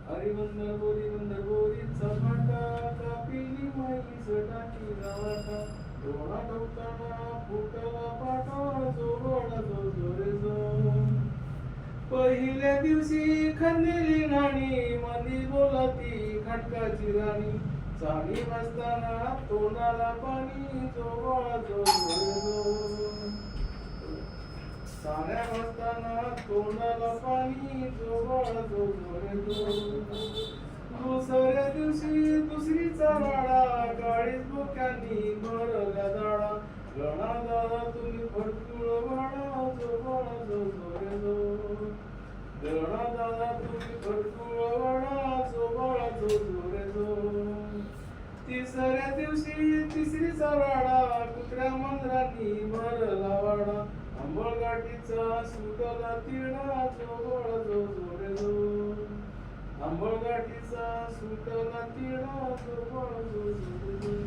हरिवंदर बोरी चपाटा कापिली माई सटाकी गावाटा डोळा ठोकताना फुटला पाटा जोगोळा जो जोरे जो पहिल्या दिवशी खंदिली नाणी मंदी बोलती खटकाची राणी चाली बसताना तोंडाला पाणी जोगोळा जो जोरे जो साऱ्या बसताना तोंडाला पाणी जोगोळा जो जोरे जो दुसऱ्या दिवशी दुसरीचा राडा काळीच बोक्यांनी भरल्या दाडा गणा दादा तुम्ही भरपूर वाडा जोगोळा जो जोरे जो गणा दादा तुम्ही भरपूर वाडा जोगोळा जो जोरे जो तिसऱ्या दिवशी तिसरीचा राडा कुत्र्या मंदिरांनी भरला वाडा आंबळगाठीचा सुटला तिळा जोगोळा जो जोरे जो आंबळगाठीचा सुटला तिळा जोगोळा जो जोरे जो